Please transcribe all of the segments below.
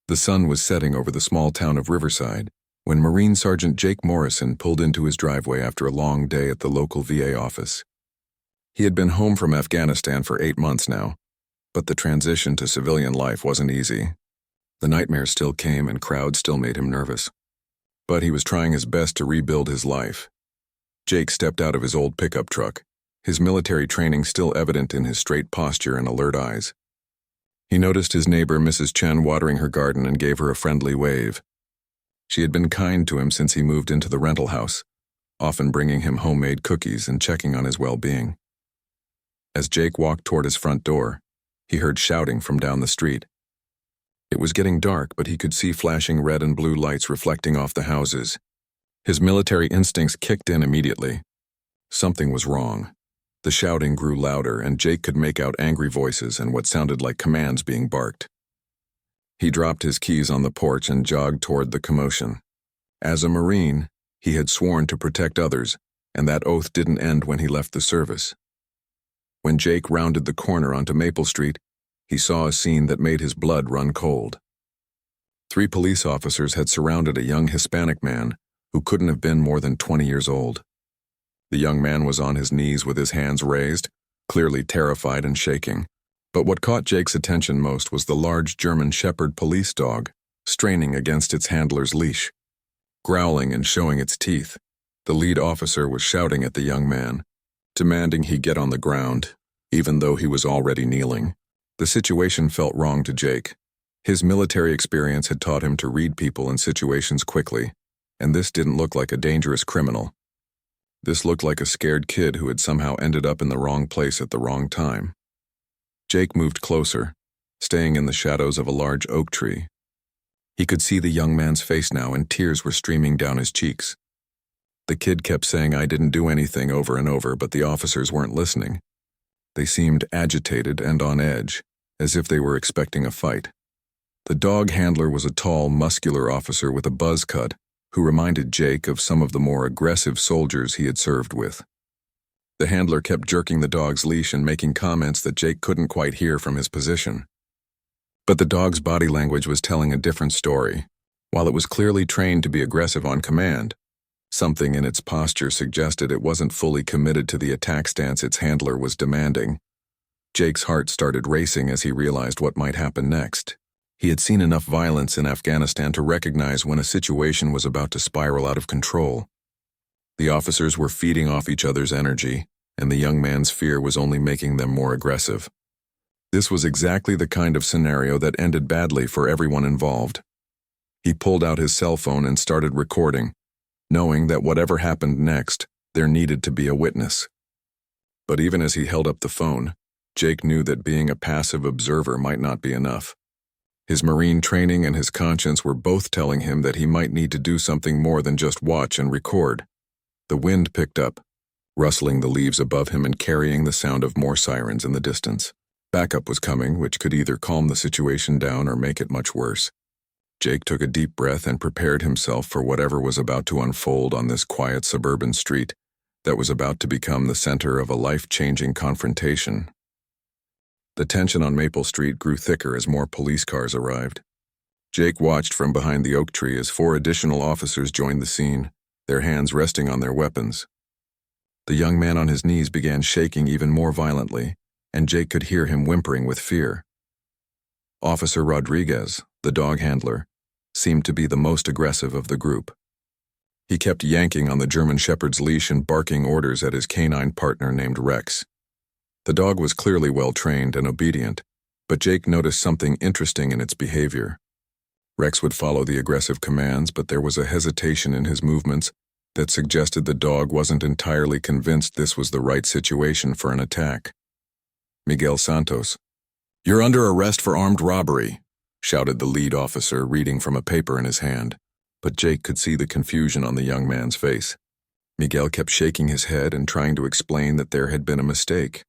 The sun was setting over the small town of Riverside when Marine Sergeant Jake Morrison pulled into his driveway after a long day at the local VA office. He had been home from Afghanistan for 8 months now, but the transition to civilian life wasn't easy. The nightmares still came and crowds still made him nervous. But he was trying his best to rebuild his life. Jake stepped out of his old pickup truck, his military training still evident in his straight posture and alert eyes. He noticed his neighbor, Mrs. Chen, watering her garden and gave her a friendly wave. She had been kind to him since he moved into the rental house, often bringing him homemade cookies and checking on his well-being. As Jake walked toward his front door, he heard shouting from down the street. It was getting dark, but he could see flashing red and blue lights reflecting off the houses. His military instincts kicked in immediately. Something was wrong. The shouting grew louder, and Jake could make out angry voices and what sounded like commands being barked. He dropped his keys on the porch and jogged toward the commotion. As a Marine, he had sworn to protect others, and that oath didn't end when he left the service. When Jake rounded the corner onto Maple Street, he saw a scene that made his blood run cold. 3 police officers had surrounded a young Hispanic man who couldn't have been more than 20 years old. The young man was on his knees with his hands raised, clearly terrified and shaking. But what caught Jake's attention most was the large German Shepherd police dog, straining against its handler's leash. Growling and showing its teeth, the lead officer was shouting at the young man, demanding he get on the ground, even though he was already kneeling. The situation felt wrong to Jake. His military experience had taught him to read people and situations quickly, and this didn't look like a dangerous criminal. This looked like a scared kid who had somehow ended up in the wrong place at the wrong time. Jake moved closer, staying in the shadows of a large oak tree. He could see the young man's face now, and tears were streaming down his cheeks. The kid kept saying, "I didn't do anything," over and over, but the officers weren't listening. They seemed agitated and on edge, as if they were expecting a fight. The dog handler was a tall, muscular officer with a buzz cut, who reminded Jake of some of the more aggressive soldiers he had served with. The handler kept jerking the dog's leash and making comments that Jake couldn't quite hear from his position. But the dog's body language was telling a different story. While it was clearly trained to be aggressive on command, something in its posture suggested it wasn't fully committed to the attack stance its handler was demanding. Jake's heart started racing as he realized what might happen next. He had seen enough violence in Afghanistan to recognize when a situation was about to spiral out of control. The officers were feeding off each other's energy, and the young man's fear was only making them more aggressive. This was exactly the kind of scenario that ended badly for everyone involved. He pulled out his cell phone and started recording, knowing that whatever happened next, there needed to be a witness. But even as he held up the phone, Jake knew that being a passive observer might not be enough. His Marine training and his conscience were both telling him that he might need to do something more than just watch and record. The wind picked up, rustling the leaves above him and carrying the sound of more sirens in the distance. Backup was coming, which could either calm the situation down or make it much worse. Jake took a deep breath and prepared himself for whatever was about to unfold on this quiet suburban street that was about to become the center of a life-changing confrontation. The tension on Maple Street grew thicker as more police cars arrived. Jake watched from behind the oak tree as 4 additional officers joined the scene, their hands resting on their weapons. The young man on his knees began shaking even more violently, and Jake could hear him whimpering with fear. Officer Rodriguez, the dog handler, seemed to be the most aggressive of the group. He kept yanking on the German Shepherd's leash and barking orders at his canine partner named Rex. The dog was clearly well-trained and obedient, but Jake noticed something interesting in its behavior. Rex would follow the aggressive commands, but there was a hesitation in his movements that suggested the dog wasn't entirely convinced this was the right situation for an attack. Miguel Santos. "You're under arrest for armed robbery," shouted the lead officer, reading from a paper in his hand, but Jake could see the confusion on the young man's face. Miguel kept shaking his head and trying to explain that there had been a mistake.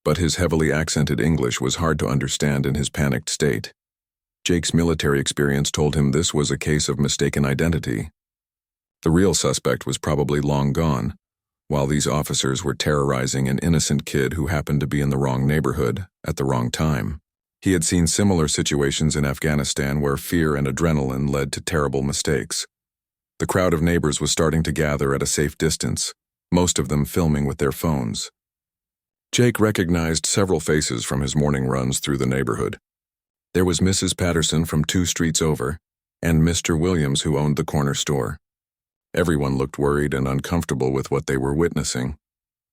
But his heavily accented English was hard to understand in his panicked state. Jake's military experience told him this was a case of mistaken identity. The real suspect was probably long gone, while these officers were terrorizing an innocent kid who happened to be in the wrong neighborhood at the wrong time. He had seen similar situations in Afghanistan where fear and adrenaline led to terrible mistakes. The crowd of neighbors was starting to gather at a safe distance, most of them filming with their phones. Jake recognized several faces from his morning runs through the neighborhood. There was Mrs. Patterson from 2 streets over, and Mr. Williams who owned the corner store. Everyone looked worried and uncomfortable with what they were witnessing.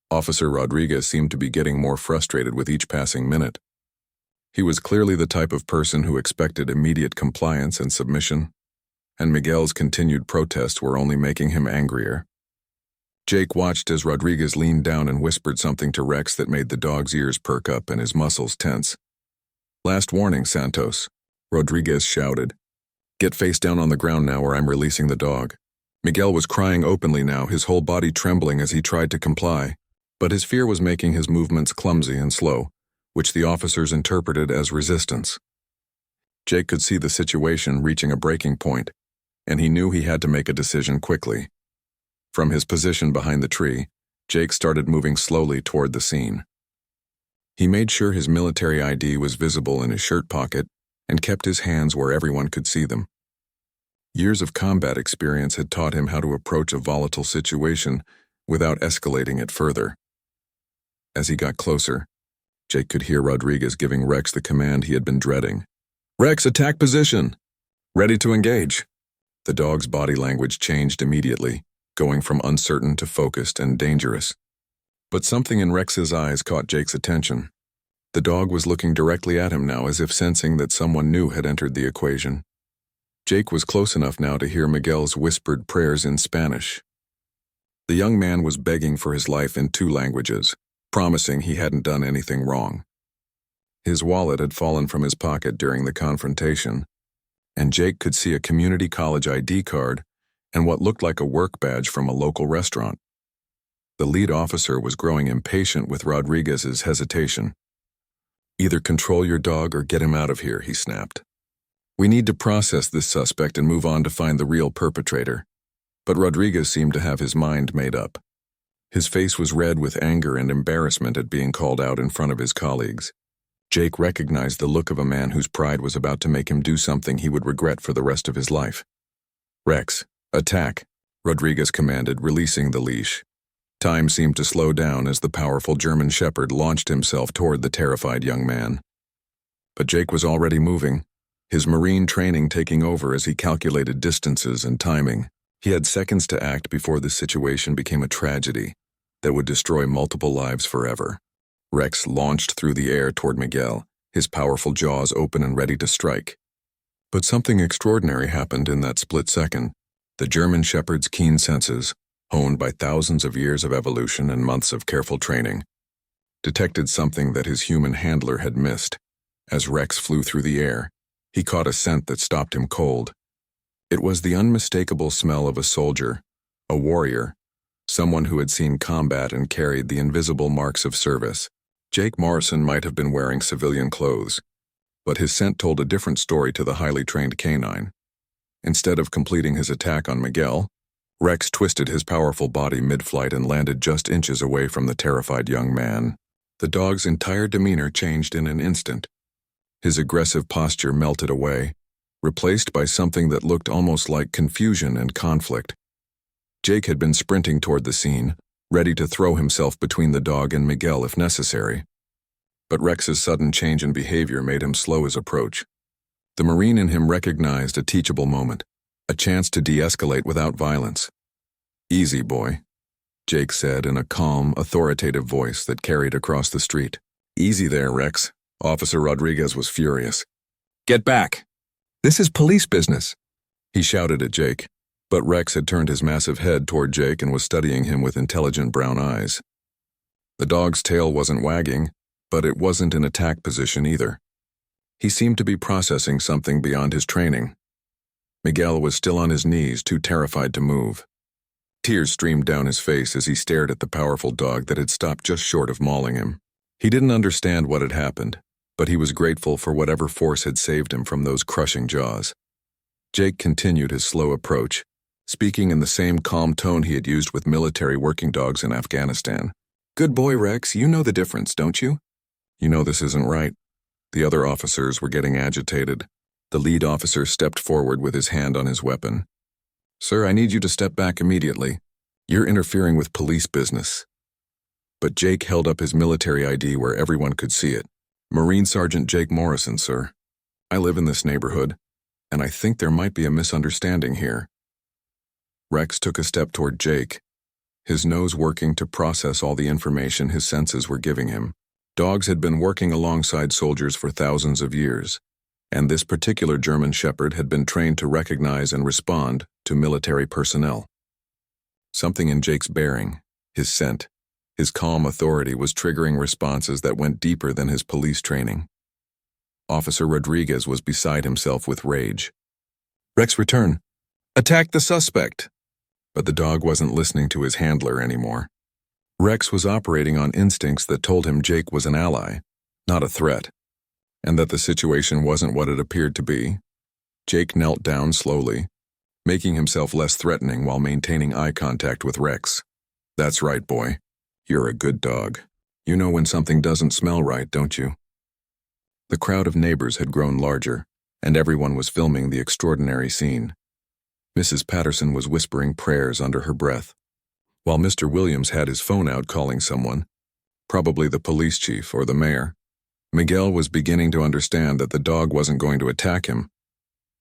Officer Rodriguez seemed to be getting more frustrated with each passing minute. He was clearly the type of person who expected immediate compliance and submission, and Miguel's continued protests were only making him angrier. Jake watched as Rodriguez leaned down and whispered something to Rex that made the dog's ears perk up and his muscles tense. "Last warning, Santos," Rodriguez shouted. "Get face down on the ground now or I'm releasing the dog." Miguel was crying openly now, his whole body trembling as he tried to comply, but his fear was making his movements clumsy and slow, which the officers interpreted as resistance. Jake could see the situation reaching a breaking point, and he knew he had to make a decision quickly. From his position behind the tree, Jake started moving slowly toward the scene. He made sure his military ID was visible in his shirt pocket and kept his hands where everyone could see them. Years of combat experience had taught him how to approach a volatile situation without escalating it further. As he got closer, Jake could hear Rodriguez giving Rex the command he had been dreading. "Rex, attack position! Ready to engage!" The dog's body language changed immediately, going from uncertain to focused and dangerous. But something in Rex's eyes caught Jake's attention. The dog was looking directly at him now, as if sensing that someone new had entered the equation. Jake was close enough now to hear Miguel's whispered prayers in Spanish. The young man was begging for his life in 2 languages, promising he hadn't done anything wrong. His wallet had fallen from his pocket during the confrontation, and Jake could see a community college ID card and what looked like a work badge from a local restaurant. The lead officer was growing impatient with Rodriguez's hesitation. "Either control your dog or get him out of here," he snapped. "We need to process this suspect and move on to find the real perpetrator." But Rodriguez seemed to have his mind made up. His face was red with anger and embarrassment at being called out in front of his colleagues. Jake recognized the look of a man whose pride was about to make him do something he would regret for the rest of his life. "Rex, attack," Rodriguez commanded, releasing the leash. Time seemed to slow down as the powerful German Shepherd launched himself toward the terrified young man. But Jake was already moving, his Marine training taking over as he calculated distances and timing. He had seconds to act before the situation became a tragedy that would destroy multiple lives forever. Rex launched through the air toward Miguel, his powerful jaws open and ready to strike. But something extraordinary happened in that split second. The German Shepherd's keen senses, honed by thousands of years of evolution and months of careful training, detected something that his human handler had missed. As Rex flew through the air, he caught a scent that stopped him cold. It was the unmistakable smell of a soldier, a warrior, someone who had seen combat and carried the invisible marks of service. Jake Morrison might have been wearing civilian clothes, but his scent told a different story to the highly trained canine. Instead of completing his attack on Miguel, Rex twisted his powerful body mid-flight and landed just inches away from the terrified young man. The dog's entire demeanor changed in an instant. His aggressive posture melted away, replaced by something that looked almost like confusion and conflict. Jake had been sprinting toward the scene, ready to throw himself between the dog and Miguel if necessary. But Rex's sudden change in behavior made him slow his approach. The Marine in him recognized a teachable moment, a chance to de-escalate without violence. "Easy, boy," Jake said in a calm, authoritative voice that carried across the street. "Easy there, Rex." Officer Rodriguez was furious. "Get back! This is police business," he shouted at Jake. But Rex had turned his massive head toward Jake and was studying him with intelligent brown eyes. The dog's tail wasn't wagging, but it wasn't in attack position either. He seemed to be processing something beyond his training. Miguel was still on his knees, too terrified to move. Tears streamed down his face as he stared at the powerful dog that had stopped just short of mauling him. He didn't understand what had happened, but he was grateful for whatever force had saved him from those crushing jaws. Jake continued his slow approach, speaking in the same calm tone he had used with military working dogs in Afghanistan. "Good boy, Rex, you know the difference, don't you?" "You know this isn't right." The other officers were getting agitated. The lead officer stepped forward with his hand on his weapon. "Sir, I need you to step back immediately. You're interfering with police business." But Jake held up his military ID where everyone could see it. "Marine Sergeant Jake Morrison, sir. I live in this neighborhood, and I think there might be a misunderstanding here." Rex took a step toward Jake, his nose working to process all the information his senses were giving him. Dogs had been working alongside soldiers for thousands of years, and this particular German Shepherd had been trained to recognize and respond to military personnel. Something in Jake's bearing, his scent, his calm authority was triggering responses that went deeper than his police training. Officer Rodriguez was beside himself with rage. "Rex, return. Attack the suspect!" But the dog wasn't listening to his handler anymore. Rex was operating on instincts that told him Jake was an ally, not a threat, and that the situation wasn't what it appeared to be. Jake knelt down slowly, making himself less threatening while maintaining eye contact with Rex. "That's right, boy. You're a good dog. You know when something doesn't smell right, don't you?" The crowd of neighbors had grown larger, and everyone was filming the extraordinary scene. Mrs. Patterson was whispering prayers under her breath, while Mr. Williams had his phone out calling someone, probably the police chief or the mayor. Miguel was beginning to understand that the dog wasn't going to attack him,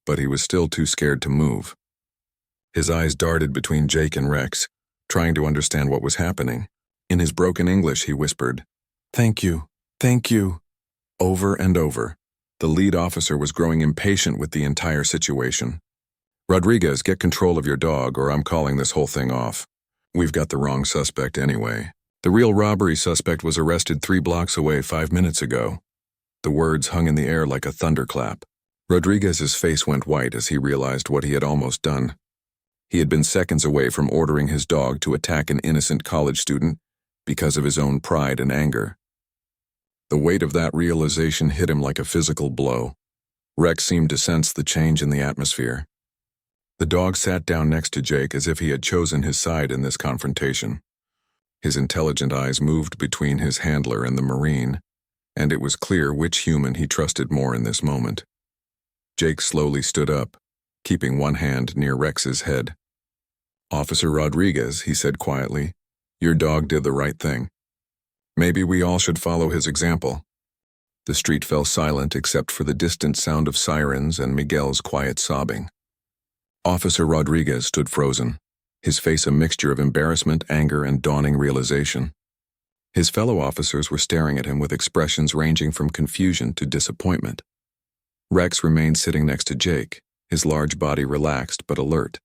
but he was still too scared to move. His eyes darted between Jake and Rex, trying to understand what was happening. In his broken English, he whispered, "Thank you, thank you," over and over. The lead officer was growing impatient with the entire situation. "Rodriguez, get control of your dog or I'm calling this whole thing off. We've got the wrong suspect anyway. The real robbery suspect was arrested 3 blocks away 5 minutes ago." The words hung in the air like a thunderclap. Rodriguez's face went white as he realized what he had almost done. He had been seconds away from ordering his dog to attack an innocent college student because of his own pride and anger. The weight of that realization hit him like a physical blow. Rex seemed to sense the change in the atmosphere. The dog sat down next to Jake as if he had chosen his side in this confrontation. His intelligent eyes moved between his handler and the Marine, and it was clear which human he trusted more in this moment. Jake slowly stood up, keeping one hand near Rex's head. "Officer Rodriguez," he said quietly, "your dog did the right thing. Maybe we all should follow his example." The street fell silent except for the distant sound of sirens and Miguel's quiet sobbing. Officer Rodriguez stood frozen, his face a mixture of embarrassment, anger, and dawning realization. His fellow officers were staring at him with expressions ranging from confusion to disappointment. Rex remained sitting next to Jake, his large body relaxed but alert.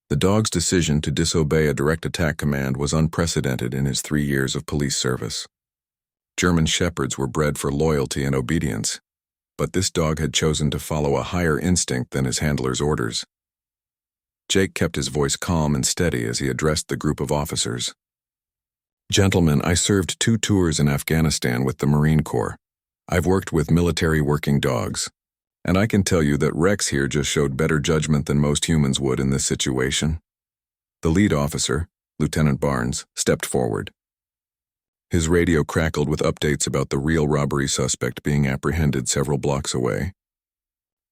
The dog's decision to disobey a direct attack command was unprecedented in his 3 years of police service. German Shepherds were bred for loyalty and obedience, but this dog had chosen to follow a higher instinct than his handler's orders. Jake kept his voice calm and steady as he addressed the group of officers. "Gentlemen, I served 2 tours in Afghanistan with the Marine Corps. I've worked with military working dogs, and I can tell you that Rex here just showed better judgment than most humans would in this situation." The lead officer, Lieutenant Barnes, stepped forward. His radio crackled with updates about the real robbery suspect being apprehended several blocks away.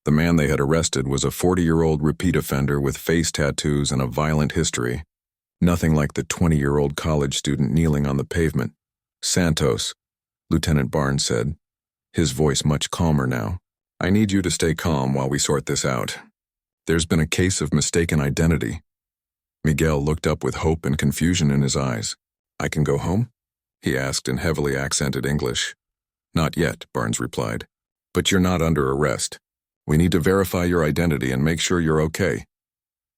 The man they had arrested was a 40-year-old repeat offender with face tattoos and a violent history. Nothing like the 20-year-old college student kneeling on the pavement. "Santos," Lieutenant Barnes said, his voice much calmer now. "I need you to stay calm while we sort this out. There's been a case of mistaken identity." Miguel looked up with hope and confusion in his eyes. "I can go home?" he asked in heavily accented English. "Not yet," Barnes replied. "But you're not under arrest. We need to verify your identity and make sure you're okay."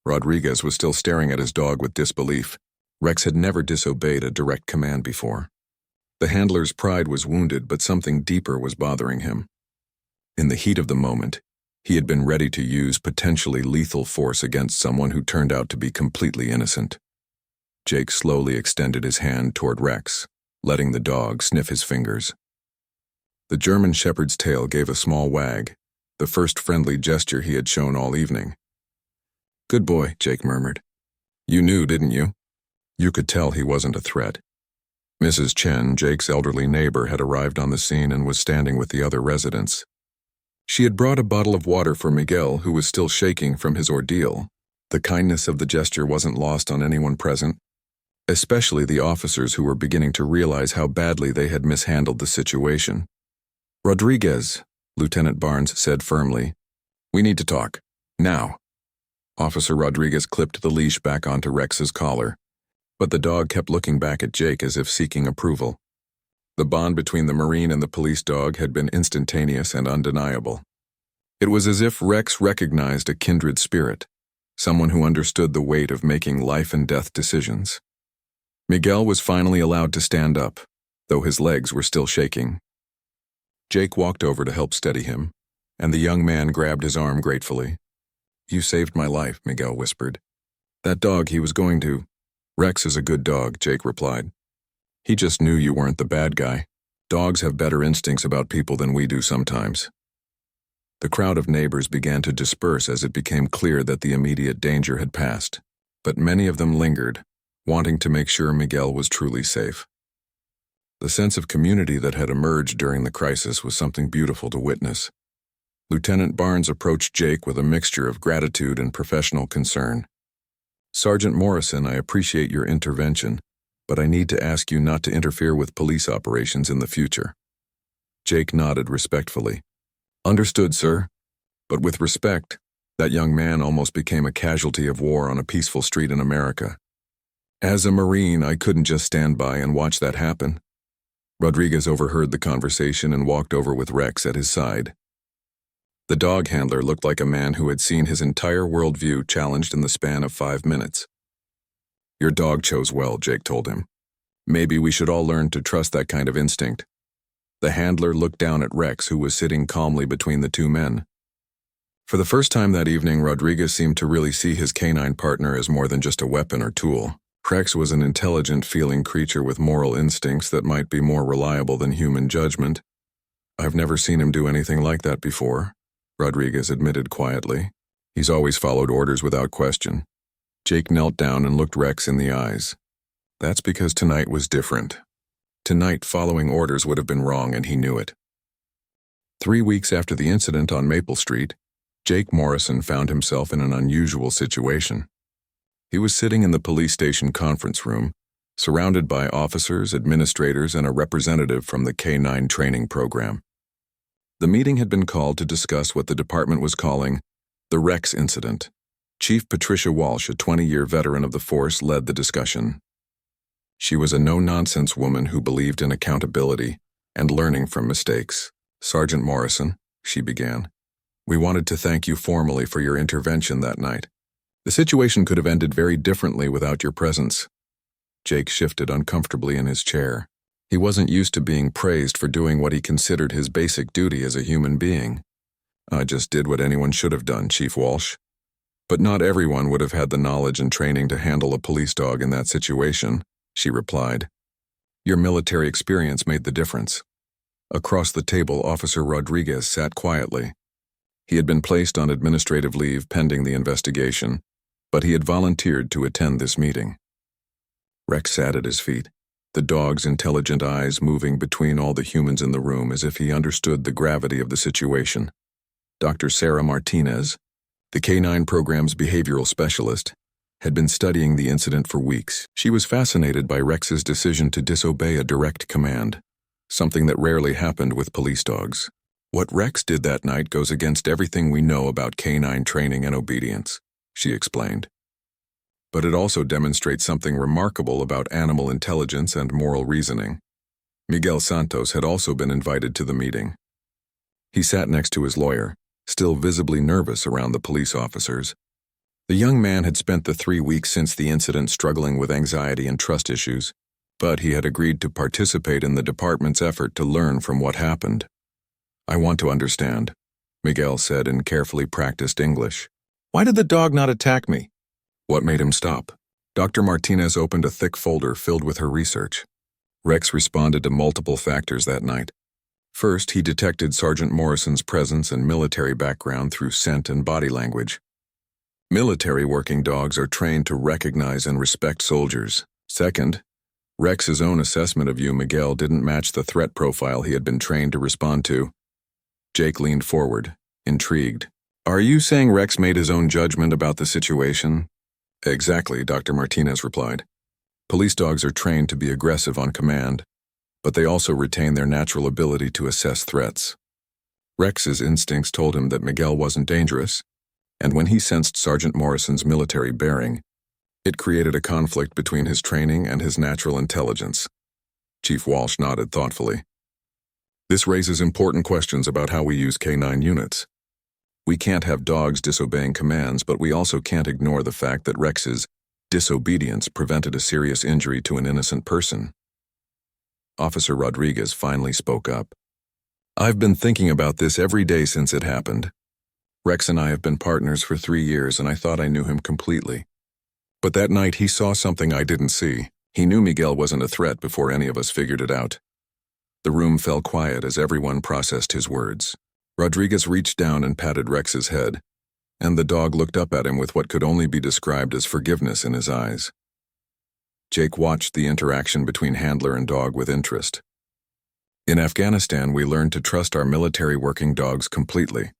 Rodriguez was still staring at his dog with disbelief. Rex had never disobeyed a direct command before. The handler's pride was wounded, but something deeper was bothering him. In the heat of the moment, he had been ready to use potentially lethal force against someone who turned out to be completely innocent. Jake slowly extended his hand toward Rex, letting the dog sniff his fingers. The German Shepherd's tail gave a small wag, the first friendly gesture he had shown all evening. "Good boy," Jake murmured. "You knew, didn't you?" You could tell he wasn't a threat. Mrs. Chen, Jake's elderly neighbor, had arrived on the scene and was standing with the other residents. She had brought a bottle of water for Miguel, who was still shaking from his ordeal. The kindness of the gesture wasn't lost on anyone present, especially the officers who were beginning to realize how badly they had mishandled the situation. "Rodriguez," Lieutenant Barnes said firmly. "We need to talk. Now." Officer Rodriguez clipped the leash back onto Rex's collar, but the dog kept looking back at Jake as if seeking approval. The bond between the Marine and the police dog had been instantaneous and undeniable. It was as if Rex recognized a kindred spirit, someone who understood the weight of making life-and-death decisions. Miguel was finally allowed to stand up, though his legs were still shaking. Jake walked over to help steady him, and the young man grabbed his arm gratefully. "You saved my life," Miguel whispered. "That dog, he was going to—" "Rex is a good dog," Jake replied. "He just knew you weren't the bad guy. Dogs have better instincts about people than we do sometimes." The crowd of neighbors began to disperse as it became clear that the immediate danger had passed, but many of them lingered, wanting to make sure Miguel was truly safe. The sense of community that had emerged during the crisis was something beautiful to witness. Lieutenant Barnes approached Jake with a mixture of gratitude and professional concern. "Sergeant Morrison, I appreciate your intervention, but I need to ask you not to interfere with police operations in the future." Jake nodded respectfully. "Understood, sir." But with respect, that young man almost became a casualty of war on a peaceful street in America. "As a Marine, I couldn't just stand by and watch that happen." Rodriguez overheard the conversation and walked over with Rex at his side. The dog handler looked like a man who had seen his entire worldview challenged in the span of 5 minutes. "Your dog chose well," Jake told him. "Maybe we should all learn to trust that kind of instinct." The handler looked down at Rex, who was sitting calmly between the two men. For the first time that evening, Rodriguez seemed to really see his canine partner as more than just a weapon or tool. Rex was an intelligent, feeling creature with moral instincts that might be more reliable than human judgment. "I've never seen him do anything like that before," Rodriguez admitted quietly. "He's always followed orders without question." Jake knelt down and looked Rex in the eyes. "That's because tonight was different. Tonight, following orders would have been wrong, and he knew it." 3 weeks after the incident on Maple Street, Jake Morrison found himself in an unusual situation. He was sitting in the police station conference room, surrounded by officers, administrators, and a representative from the K-9 training program. The meeting had been called to discuss what the department was calling the Rex incident. Chief Patricia Walsh, a 20-year veteran of the force, led the discussion. She was a no-nonsense woman who believed in accountability and learning from mistakes. "Sergeant Morrison," she began, "we wanted to thank you formally for your intervention that night. The situation could have ended very differently without your presence." Jake shifted uncomfortably in his chair. He wasn't used to being praised for doing what he considered his basic duty as a human being. "I just did what anyone should have done, Chief Walsh. But not everyone would have had the knowledge and training to handle a police dog in that situation," she replied. "Your military experience made the difference." Across the table, Officer Rodriguez sat quietly. He had been placed on administrative leave pending the investigation, but he had volunteered to attend this meeting. Rex sat at his feet, the dog's intelligent eyes moving between all the humans in the room as if he understood the gravity of the situation. Dr. Sarah Martinez, the K-9 program's behavioral specialist, had been studying the incident for weeks. She was fascinated by Rex's decision to disobey a direct command, something that rarely happened with police dogs. "What Rex did that night goes against everything we know about K-9 training and obedience," she explained. "But it also demonstrates something remarkable about animal intelligence and moral reasoning." Miguel Santos had also been invited to the meeting. He sat next to his lawyer, still visibly nervous around the police officers. The young man had spent the 3 weeks since the incident struggling with anxiety and trust issues, but he had agreed to participate in the department's effort to learn from what happened. "I want to understand," Miguel said in carefully practiced English. "Why did the dog not attack me? What made him stop?" Dr. Martinez opened a thick folder filled with her research. Rex responded to multiple factors that night. First, he detected Sergeant Morrison's presence and military background through scent and body language. Military working dogs are trained to recognize and respect soldiers. Second, Rex's own assessment of you, Miguel, didn't match the threat profile he had been trained to respond to. Jake leaned forward, intrigued. Are you saying Rex made his own judgment about the situation? Exactly, Dr. Martinez replied. Police dogs are trained to be aggressive on command, but they also retain their natural ability to assess threats. Rex's instincts told him that Miguel wasn't dangerous, and when he sensed Sergeant Morrison's military bearing, it created a conflict between his training and his natural intelligence. Chief Walsh nodded thoughtfully. This raises important questions about how we use K9 units. We can't have dogs disobeying commands, but we also can't ignore the fact that Rex's disobedience prevented a serious injury to an innocent person. Officer Rodriguez finally spoke up. I've been thinking about this every day since it happened. Rex and I have been partners for 3 years, and I thought I knew him completely. But that night he saw something I didn't see. He knew Miguel wasn't a threat before any of us figured it out. The room fell quiet as everyone processed his words. Rodriguez reached down and patted Rex's head, and the dog looked up at him with what could only be described as forgiveness in his eyes. Jake watched the interaction between handler and dog with interest. In Afghanistan, we learned to trust our military working dogs completely.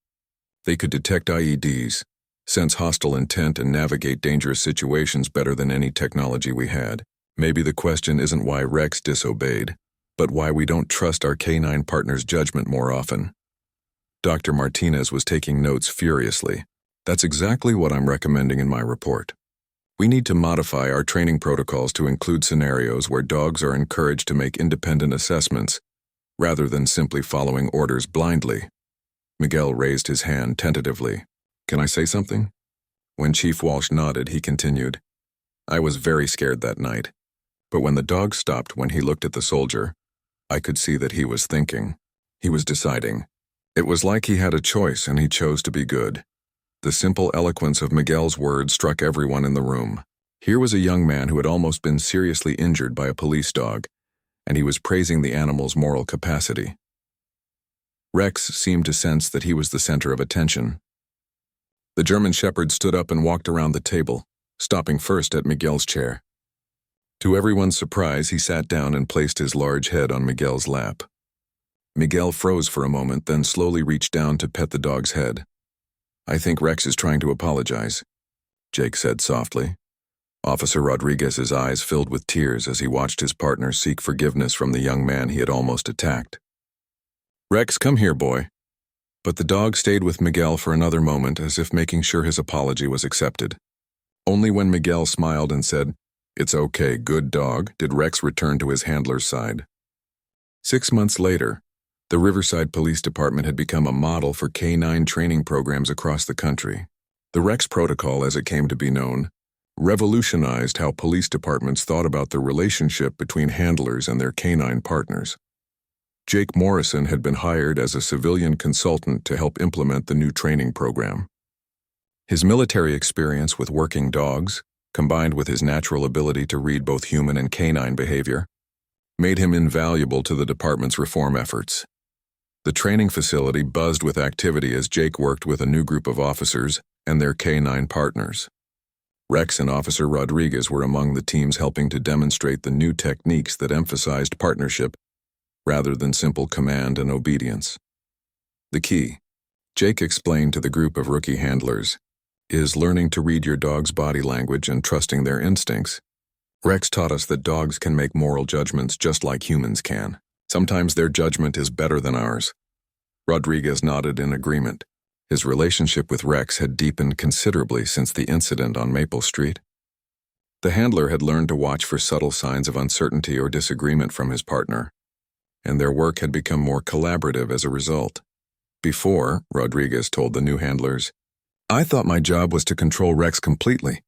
They could detect IEDs, sense hostile intent, and navigate dangerous situations better than any technology we had. Maybe the question isn't why Rex disobeyed, but why we don't trust our K9 partner's judgment more often. Dr. Martinez was taking notes furiously. That's exactly what I'm recommending in my report. We need to modify our training protocols to include scenarios where dogs are encouraged to make independent assessments, rather than simply following orders blindly. Miguel raised his hand tentatively. Can I say something? When Chief Walsh nodded, he continued. I was very scared that night, but when the dog stopped when he looked at the soldier, I could see that he was thinking. He was deciding. It was like he had a choice and he chose to be good. The simple eloquence of Miguel's words struck everyone in the room. Here was a young man who had almost been seriously injured by a police dog, and he was praising the animal's moral capacity. Rex seemed to sense that he was the center of attention. The German Shepherd stood up and walked around the table, stopping first at Miguel's chair. To everyone's surprise, he sat down and placed his large head on Miguel's lap. Miguel froze for a moment, then slowly reached down to pet the dog's head. I think Rex is trying to apologize, Jake said softly. Officer Rodriguez's eyes filled with tears as he watched his partner seek forgiveness from the young man he had almost attacked. Rex, come here, boy. But the dog stayed with Miguel for another moment, as if making sure his apology was accepted. Only when Miguel smiled and said, "It's okay, good dog," did Rex return to his handler's side. 6 months later, the Riverside Police Department had become a model for K9 training programs across the country. The Rex Protocol, as it came to be known, revolutionized how police departments thought about the relationship between handlers and their K9 partners. Jake Morrison had been hired as a civilian consultant to help implement the new training program. His military experience with working dogs, combined with his natural ability to read both human and canine behavior, made him invaluable to the department's reform efforts. The training facility buzzed with activity as Jake worked with a new group of officers and their K9 partners. Rex and Officer Rodriguez were among the teams helping to demonstrate the new techniques that emphasized partnership rather than simple command and obedience. The key, Jake explained to the group of rookie handlers, is learning to read your dog's body language and trusting their instincts. Rex taught us that dogs can make moral judgments just like humans can. Sometimes their judgment is better than ours. Rodriguez nodded in agreement. His relationship with Rex had deepened considerably since the incident on Maple Street. The handler had learned to watch for subtle signs of uncertainty or disagreement from his partner, and their work had become more collaborative as a result. Before, Rodriguez told the new handlers, I thought my job was to control Rex completely.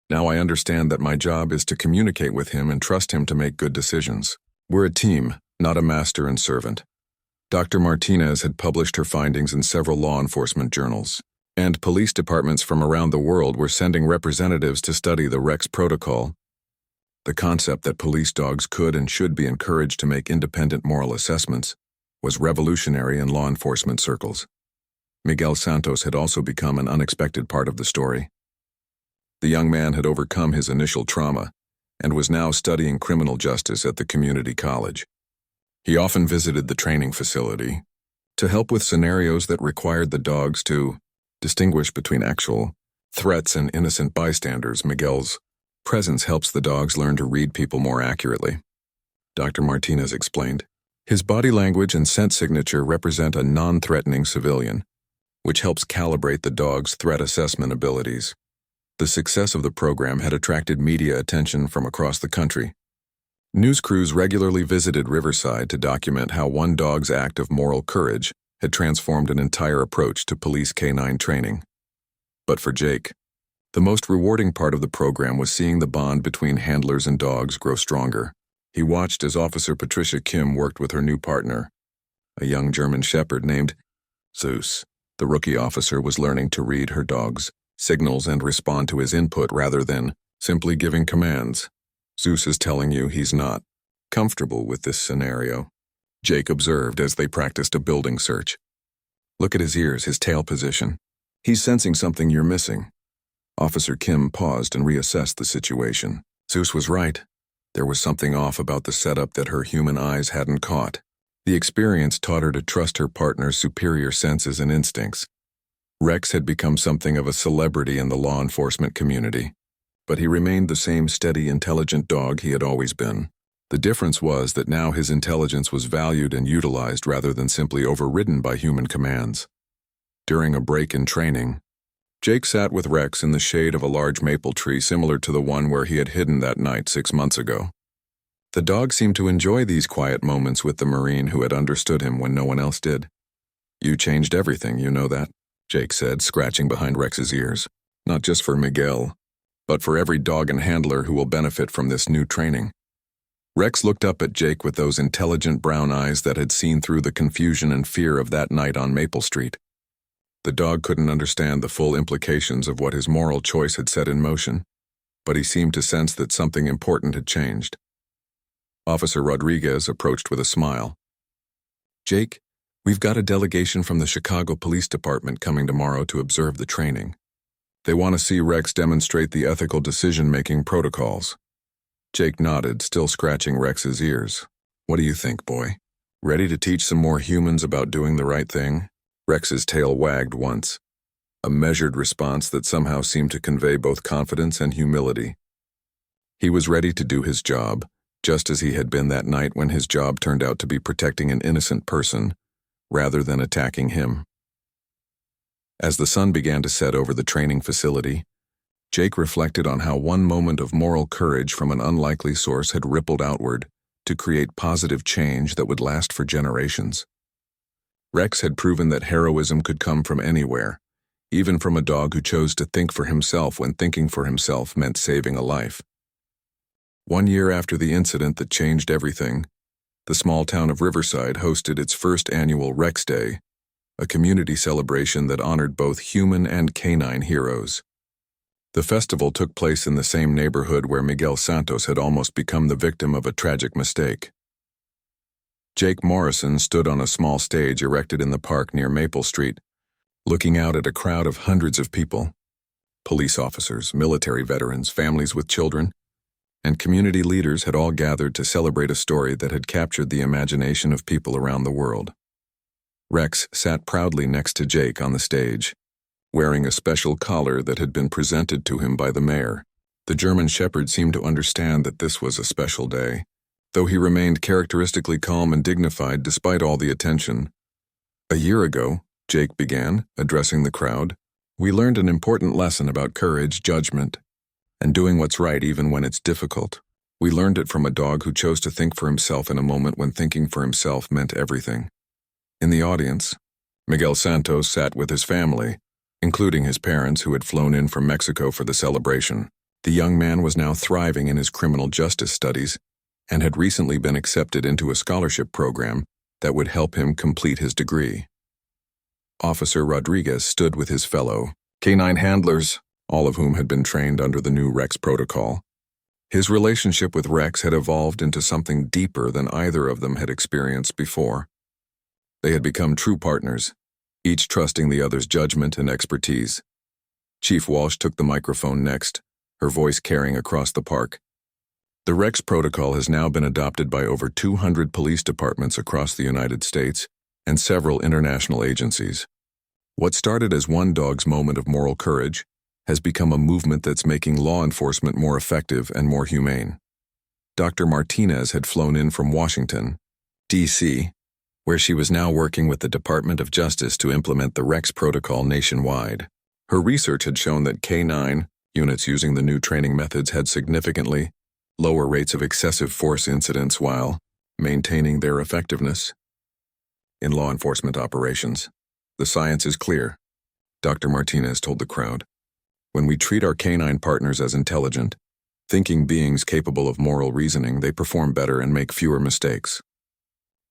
Now I understand that my job is to communicate with him and trust him to make good decisions. We're a team, not a master and servant. Dr. Martinez had published her findings in several law enforcement journals, and police departments from around the world were sending representatives to study the Rex protocol. The concept that police dogs could and should be encouraged to make independent moral assessments was revolutionary in law enforcement circles. Miguel Santos had also become an unexpected part of the story. The young man had overcome his initial trauma, and was now studying criminal justice at the community college. He often visited the training facility to help with scenarios that required the dogs to distinguish between actual threats and innocent bystanders. Miguel's presence helps the dogs learn to read people more accurately, Dr. Martinez explained. His body language and scent signature represent a non-threatening civilian, which helps calibrate the dog's threat assessment abilities. The success of the program had attracted media attention from across the country. News crews regularly visited Riverside to document how one dog's act of moral courage had transformed an entire approach to police canine training. But for Jake, the most rewarding part of the program was seeing the bond between handlers and dogs grow stronger. He watched as Officer Patricia Kim worked with her new partner, a young German shepherd named Zeus. The rookie officer was learning to read her dog's signals and respond to his input rather than simply giving commands. Zeus is telling you he's not comfortable with this scenario, Jake observed as they practiced a building search. Look at his ears, his tail position. He's sensing something you're missing. Officer Kim paused and reassessed the situation. Zeus was right. There was something off about the setup that her human eyes hadn't caught. The experience taught her to trust her partner's superior senses and instincts. Rex had become something of a celebrity in the law enforcement community, but he remained the same steady, intelligent dog he had always been. The difference was that now his intelligence was valued and utilized rather than simply overridden by human commands. During a break in training, Jake sat with Rex in the shade of a large maple tree similar to the one where he had hidden that night 6 months ago. The dog seemed to enjoy these quiet moments with the Marine who had understood him when no one else did. You changed everything, you know that, Jake said, scratching behind Rex's ears. Not just for Miguel, but for every dog and handler who will benefit from this new training. Rex looked up at Jake with those intelligent brown eyes that had seen through the confusion and fear of that night on Maple Street. The dog couldn't understand the full implications of what his moral choice had set in motion, but he seemed to sense that something important had changed. Officer Rodriguez approached with a smile. Jake, we've got a delegation from the Chicago Police Department coming tomorrow to observe the training. They want to see Rex demonstrate the ethical decision-making protocols. Jake nodded, still scratching Rex's ears. What do you think, boy? Ready to teach some more humans about doing the right thing? Rex's tail wagged once, a measured response that somehow seemed to convey both confidence and humility. He was ready to do his job, just as he had been that night when his job turned out to be protecting an innocent person, rather than attacking him. As the sun began to set over the training facility, Jake reflected on how one moment of moral courage from an unlikely source had rippled outward to create positive change that would last for generations. Rex had proven that heroism could come from anywhere, even from a dog who chose to think for himself when thinking for himself meant saving a life. 1 year after the incident that changed everything, the small town of Riverside hosted its first annual Rex Day, a community celebration that honored both human and canine heroes. The festival took place in the same neighborhood where Miguel Santos had almost become the victim of a tragic mistake. Jake Morrison stood on a small stage erected in the park near Maple Street, looking out at a crowd of hundreds of people, police officers, military veterans, families with children, and community leaders had all gathered to celebrate a story that had captured the imagination of people around the world. Rex sat proudly next to Jake on the stage, wearing a special collar that had been presented to him by the mayor. The German shepherd seemed to understand that this was a special day, though he remained characteristically calm and dignified despite all the attention. A year ago, Jake began, addressing the crowd, we learned an important lesson about courage, judgment, and doing what's right even when it's difficult. We learned it from a dog who chose to think for himself in a moment when thinking for himself meant everything. In the audience, Miguel Santos sat with his family, including his parents who had flown in from Mexico for the celebration. The young man was now thriving in his criminal justice studies and had recently been accepted into a scholarship program that would help him complete his degree. Officer Rodriguez stood with his fellow canine handlers, all of whom had been trained under the new Rex protocol. His relationship with Rex had evolved into something deeper than either of them had experienced before. They had become true partners, each trusting the other's judgment and expertise. Chief Walsh took the microphone next, her voice carrying across the park. The Rex protocol has now been adopted by over 200 police departments across the United States and several international agencies. What started as one dog's moment of moral courage has become a movement that's making law enforcement more effective and more humane. Dr. Martinez had flown in from Washington, D.C., where she was now working with the Department of Justice to implement the Rex protocol nationwide. Her research had shown that K9 units using the new training methods had significantly lower rates of excessive force incidents while maintaining their effectiveness in law enforcement operations. The science is clear, Dr. Martinez told the crowd. When we treat our canine partners as intelligent, thinking beings capable of moral reasoning, they perform better and make fewer mistakes.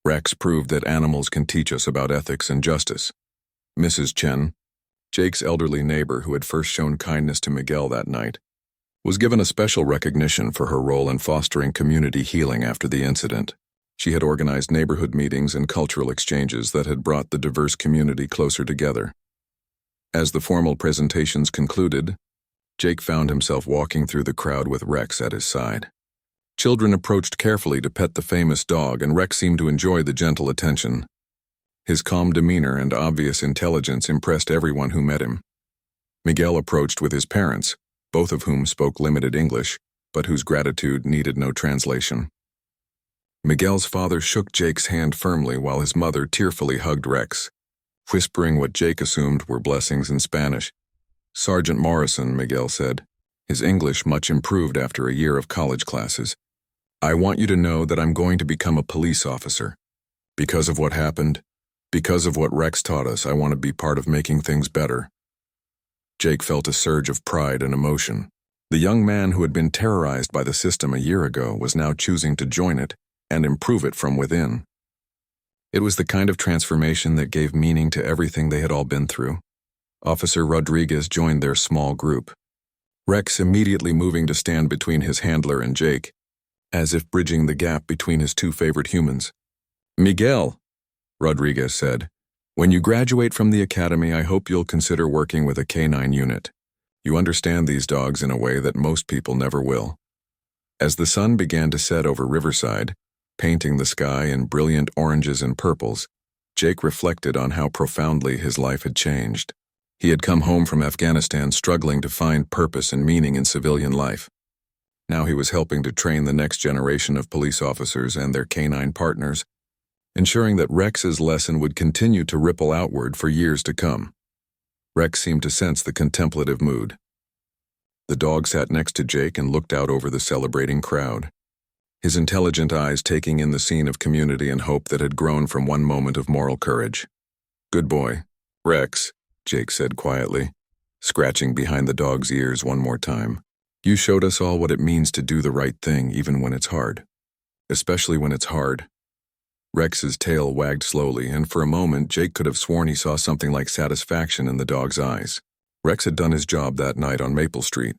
Rex proved that animals can teach us about ethics and justice. Mrs. Chen, Jake's elderly neighbor who had first shown kindness to Miguel that night, was given a special recognition for her role in fostering community healing after the incident. She had organized neighborhood meetings and cultural exchanges that had brought the diverse community closer together. As the formal presentations concluded, Jake found himself walking through the crowd with Rex at his side. Children approached carefully to pet the famous dog, and Rex seemed to enjoy the gentle attention. His calm demeanor and obvious intelligence impressed everyone who met him. Miguel approached with his parents, both of whom spoke limited English, but whose gratitude needed no translation. Miguel's father shook Jake's hand firmly while his mother tearfully hugged Rex, whispering what Jake assumed were blessings in Spanish. "Sergeant Morrison," Miguel said, his English much improved after a year of college classes, "I want you to know that I'm going to become a police officer. Because of what happened, because of what Rex taught us, I want to be part of making things better." Jake felt a surge of pride and emotion. The young man who had been terrorized by the system a year ago was now choosing to join it and improve it from within. It was the kind of transformation that gave meaning to everything they had all been through. Officer Rodriguez joined their small group, Rex immediately moving to stand between his handler and Jake, as if bridging the gap between his two favorite humans. "Miguel," Rodriguez said, "when you graduate from the academy, I hope you'll consider working with a canine unit. You understand these dogs in a way that most people never will." As the sun began to set over Riverside, painting the sky in brilliant oranges and purples, Jake reflected on how profoundly his life had changed. He had come home from Afghanistan struggling to find purpose and meaning in civilian life. Now he was helping to train the next generation of police officers and their canine partners, ensuring that Rex's lesson would continue to ripple outward for years to come. Rex seemed to sense the contemplative mood. The dog sat next to Jake and looked out over the celebrating crowd, his intelligent eyes taking in the scene of community and hope that had grown from one moment of moral courage. "Good boy, Rex," Jake said quietly, scratching behind the dog's ears one more time. "You showed us all what it means to do the right thing even when it's hard. Especially when it's hard." Rex's tail wagged slowly, and for a moment Jake could have sworn he saw something like satisfaction in the dog's eyes. Rex had done his job that night on Maple Street,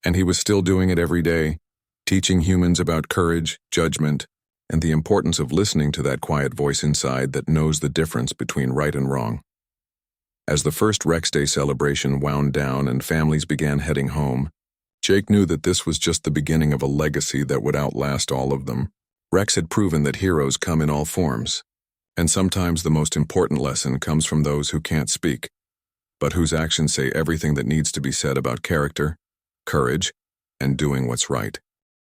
and he was still doing it every day, teaching humans about courage, judgment, and the importance of listening to that quiet voice inside that knows the difference between right and wrong. As the first Rex Day celebration wound down and families began heading home, Jake knew that this was just the beginning of a legacy that would outlast all of them. Rex had proven that heroes come in all forms, and sometimes the most important lesson comes from those who can't speak, but whose actions say everything that needs to be said about character, courage, and doing what's right.